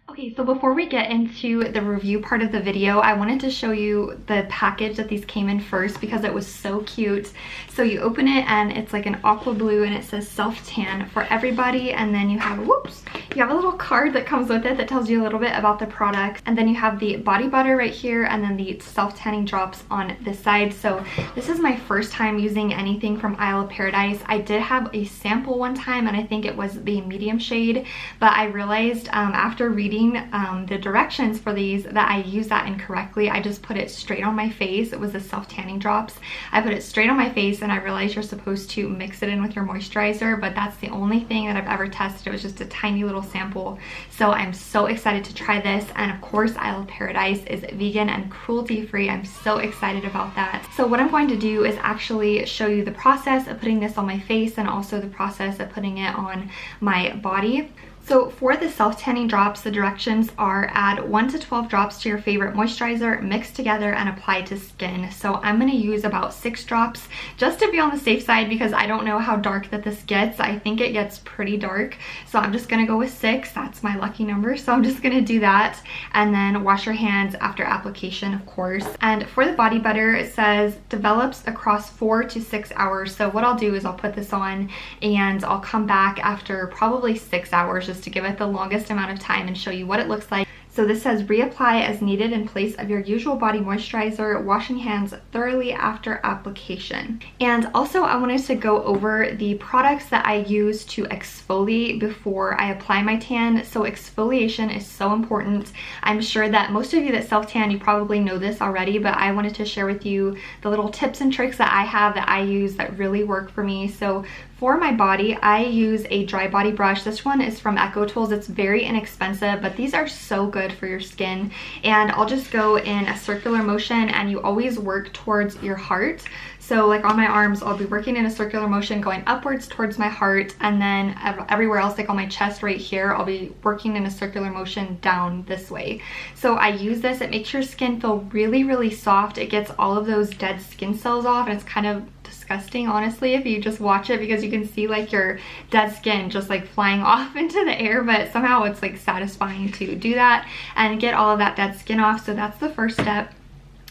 Okay, so before we get into the review part of the video, I wanted to show you the package that these came in first because it was so cute. So you open it and it's like an aqua blue and it says self-tan for everybody, and then you have, whoops, you have a little card that comes with it that tells you a little bit about the product, and then you have the body butter right here and then the self-tanning drops on this side. So this is my first time using anything from Isle of Paradise. I did have a sample one time and I think it was the medium shade, but I realized after reading the directions for these that I used that incorrectly. I just put it straight on my face. It was the self-tanning drops. I put it straight on my face and I realized you're supposed to mix it in with your moisturizer, but that's the only thing that I've ever tested. It was just a tiny little sample. So I'm so excited to try this, and of course Isle of Paradise is vegan and cruelty free. I'm so excited about that. So what I'm going to do is actually show you the process of putting this on my face and also the process of putting it on my body. So for the self-tanning drops, the directions are add 1 to 12 drops to your favorite moisturizer, mix together and apply to skin. So I'm going to use about 6 drops just to be on the safe side because I don't know how dark that this gets. I think it gets pretty dark. So I'm just going to go with 6. That's my lucky number. So I'm just going to do that, and then wash your hands after application, of course. And for the body butter, it says develops across 4 to 6 hours. So what I'll do is I'll put this on and I'll come back after probably 6 hours just to give it the longest amount of time and show you what it looks like. So this says reapply as needed in place of your usual body moisturizer, washing hands thoroughly after application. And also I wanted to go over the products that I use to exfoliate before I apply my tan. So exfoliation is so important. I'm sure that most of you that self-tan, you probably know this already, but I wanted to share with you the little tips and tricks that I have that I use that really work for me. So for my body, I use a dry body brush. This one is from XOXO. It's very inexpensive, but these are so good for your skin. And I'll just go in a circular motion, and you always work towards your heart. So like on my arms, I'll be working in a circular motion going upwards towards my heart, and then everywhere else, like on my chest right here, I'll be working in a circular motion down this way. So I use this. It makes your skin feel really, really soft. It gets all of those dead skin cells off, and it's kind of disgusting, honestly, if you just watch it, because you can see like your dead skin just like flying off into the air, but somehow it's like satisfying to do that and get all of that dead skin off. So that's the first step.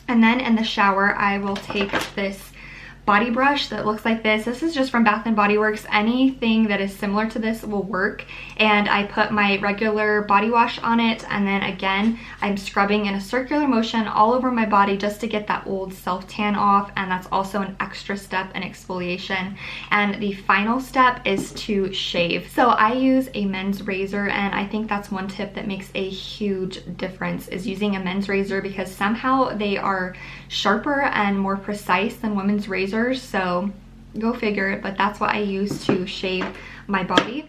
And then in the shower, I will take this body brush that looks like this. This is just from Bath & Body Works. Anything that is similar to this will work. And I put my regular body wash on it, and then again I'm scrubbing in a circular motion all over my body just to get that old self-tan off, and that's also an extra step in exfoliation. And the final step is to shave. So I use a men's razor, and I think that's one tip that makes a huge difference, is using a men's razor, because somehow they are sharper and more precise than women's razors. So go figure, but that's what I use to shave my body.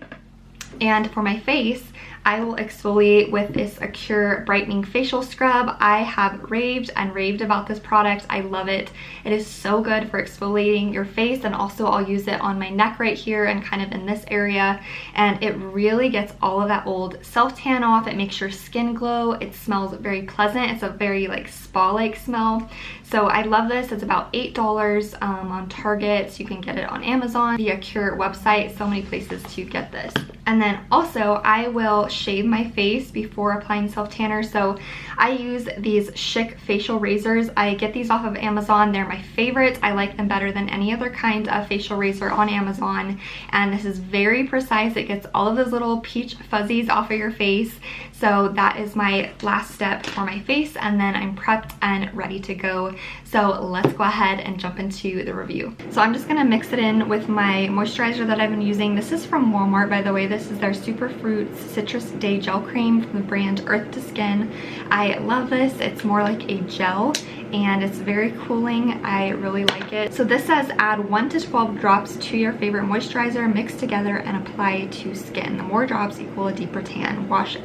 And for my face, I will exfoliate with this Acure Brightening Facial Scrub. I have raved and raved about this product. I love it. It is so good for exfoliating your face, and also I'll use it on my neck right here and kind of in this area, and it really gets all of that old self-tan off. It makes your skin glow. It smells very pleasant. It's a very like spa-like smell. So I love this. It's about $8 on Target. So you can get it on Amazon, the Acure website, so many places to get this. And then also I will shave my face before applying self-tanner. So I use these Chic facial razors. I get these off of Amazon. They're my favorite. I like them better than any other kind of facial razor on Amazon. And this is very precise. It gets all of those little peach fuzzies off of your face. So that is my last step for my face, and then I'm prepped and ready to go. So let's go ahead and jump into the review. So I'm just gonna mix it in with my moisturizer that I've been using. This is from Walmart, by the way. This is their Superfruits Citrus Day Gel Cream from the brand Earth to Skin. I love this. It's more like a gel, and it's very cooling. I really like it. So this says add 1 to 12 drops to your favorite moisturizer, mix together and apply to skin. The more drops equal a deeper tan. Wash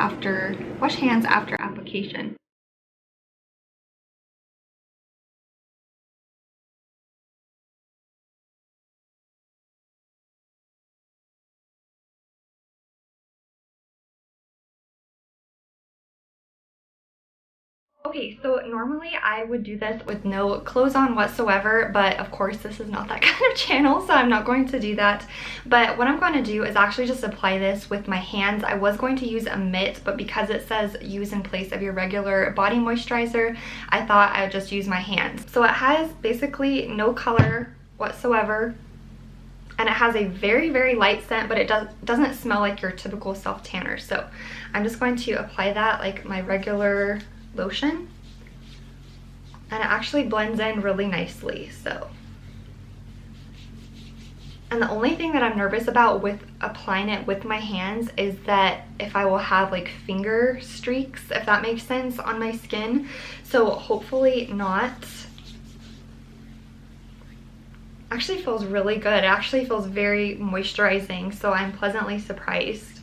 hands after application. Okay, so normally I would do this with no clothes on whatsoever, but of course this is not that kind of channel, so I'm not going to do that. But what I'm going to do is actually just apply this with my hands. I was going to use a mitt, but because it says use in place of your regular body moisturizer, I thought I would just use my hands. So it has basically no color whatsoever, and it has a very, very light scent, but it doesn't smell like your typical self-tanner. So I'm just going to apply that like my regular lotion, and it actually blends in really nicely. So, and the only thing that I'm nervous about with applying it with my hands is that if I will have like finger streaks, if that makes sense, on my skin. So hopefully not. Actually feels really good. It actually feels very moisturizing, so I'm pleasantly surprised.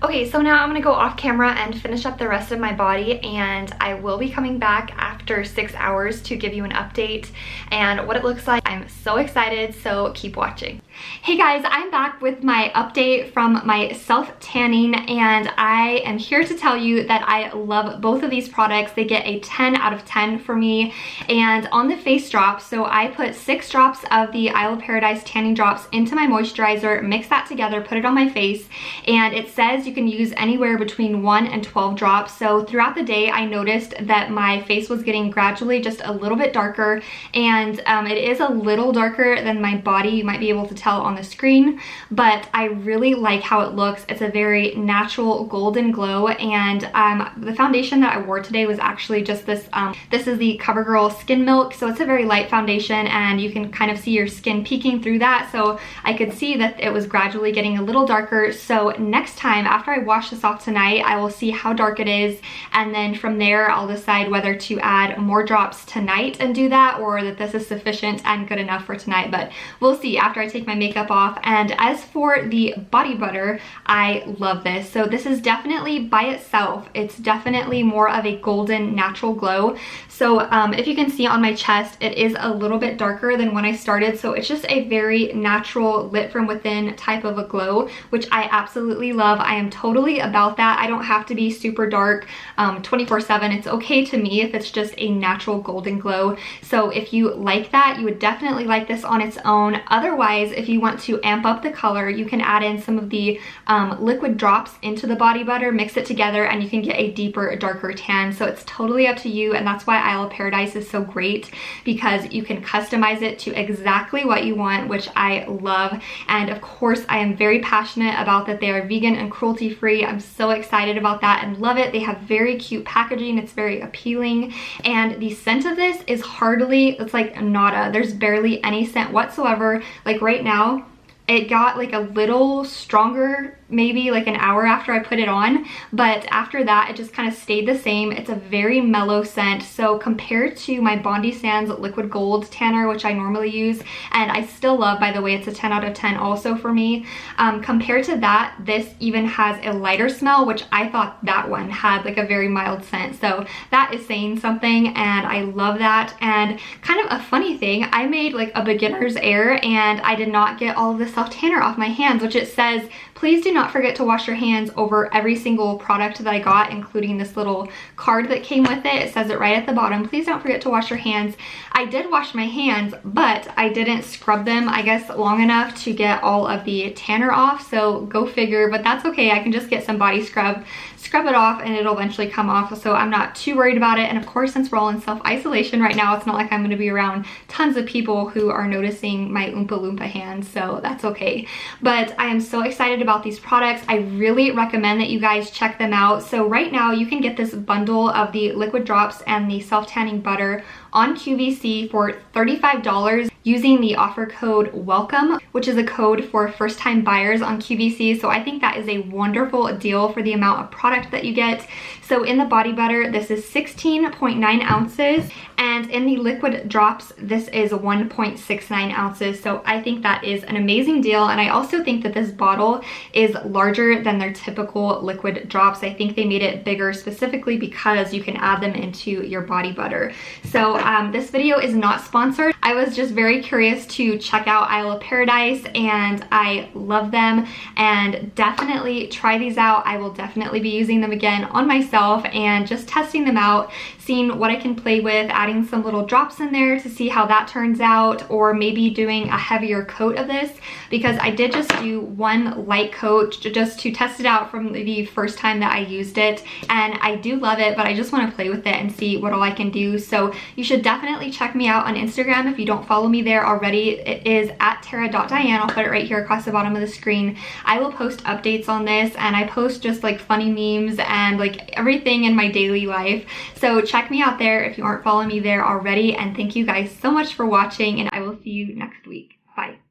Okay, so now I'm gonna go off camera and finish up the rest of my body, and I will be coming back after 6 hours to give you an update and what it looks like. I'm so excited, so keep watching. Hey guys, I'm back with my update from my self-tanning, and I am here to tell you that I love both of these products. They get a 10 out of 10 for me. And on the face drops, so I put 6 drops of the Isle of Paradise tanning drops into my moisturizer, mix that together, put it on my face, and it says you can use anywhere between 1 and 12 drops. So throughout the day, I noticed that my face was getting gradually just a little bit darker, and it is a little darker than my body. You might be able to tell on the screen, but I really like how it looks. It's a very natural golden glow, and the foundation that I wore today was actually just this. This is the CoverGirl Skin Milk, so it's a very light foundation, and you can kind of see your skin peeking through that. So I could see that it was gradually getting a little darker. So next time, after I wash this off tonight, I will see how dark it is, and then from there I'll decide whether to add more drops tonight and do that, or that this is sufficient and good enough for tonight. But we'll see after I take my makeup off. And as for the body butter, I love this. So this is definitely by itself, it's definitely more of a golden natural glow. So if you can see on my chest, it is a little bit darker than when I started. So it's just a very natural, lit from within type of a glow, which I absolutely love. I am totally about that. I don't have to be super dark 24/7. It's okay to me if it's just a natural golden glow. So if you like that, you would definitely like this on its own. Otherwise, if you want to amp up the color, you can add in some of the liquid drops into the body butter, mix it together, and you can get a deeper, darker tan. So it's totally up to you, and that's why Isle of Paradise is so great, because you can customize it to exactly what you want, which I love. And of course, I am very passionate about that they are vegan and cruelty free. I'm so excited about that and love it. They have very cute packaging. It's very appealing, and the scent of this is hardly, it's like nada. There's barely any scent whatsoever. Like right now, it got like a little stronger maybe like an hour after I put it on, but after that it just kind of stayed the same. It's a very mellow scent. So compared to my Bondi Sands Liquid Gold Tanner, which I normally use, and I still love, by the way, it's a 10 out of 10 also for me, compared to that, this even has a lighter smell, which I thought that one had like a very mild scent. So that is saying something, and I love that. And kind of a funny thing, I made like a beginner's error, and I did not get all of the self-tanner off my hands, which it says, please do not forget to wash your hands over every single product that I got, including this little card that came with it. It says it right at the bottom. Please don't forget to wash your hands. I did wash my hands, but I didn't scrub them, I guess, long enough to get all of the tanner off. So go figure, but that's okay. I can just get some body scrub it off, and it'll eventually come off. So I'm not too worried about it. And of course, since we're all in self-isolation right now, it's not like I'm going to be around tons of people who are noticing my Oompa Loompa hands. So that's okay. But I am so excited about these products. I really recommend that you guys check them out. So right now you can get this bundle of the liquid drops and the self-tanning butter on QVC for $35 using the offer code WELCOME, which is a code for first-time buyers on QVC. So I think that is a wonderful deal for the amount of product that you get. So in the body butter, this is 16.9 ounces, and in the liquid drops, this is 1.69 ounces. So I think that is an amazing deal, and I also think that this bottle is larger than their typical liquid drops. I think they made it bigger specifically because you can add them into your body butter. So this video is not sponsored. I was just very curious to check out Isle of Paradise, and I love them, and definitely try these out. I will definitely be using them again on myself and just testing them out, seeing what I can play with, adding some little drops in there to see how that turns out, or maybe doing a heavier coat of this, because I did just do one light coat just to test it out from the first time that I used it, and I do love it, but I just want to play with it and see what all I can do. So you should definitely check me out on Instagram if you don't follow me there already. It is at tara.diane. I'll put it right here across the bottom of the screen. I will post updates on this, and I post just like funny memes and like everything in my daily life. So check me out there if you aren't following me there already, and thank you guys so much for watching, and I will see you next week. Bye.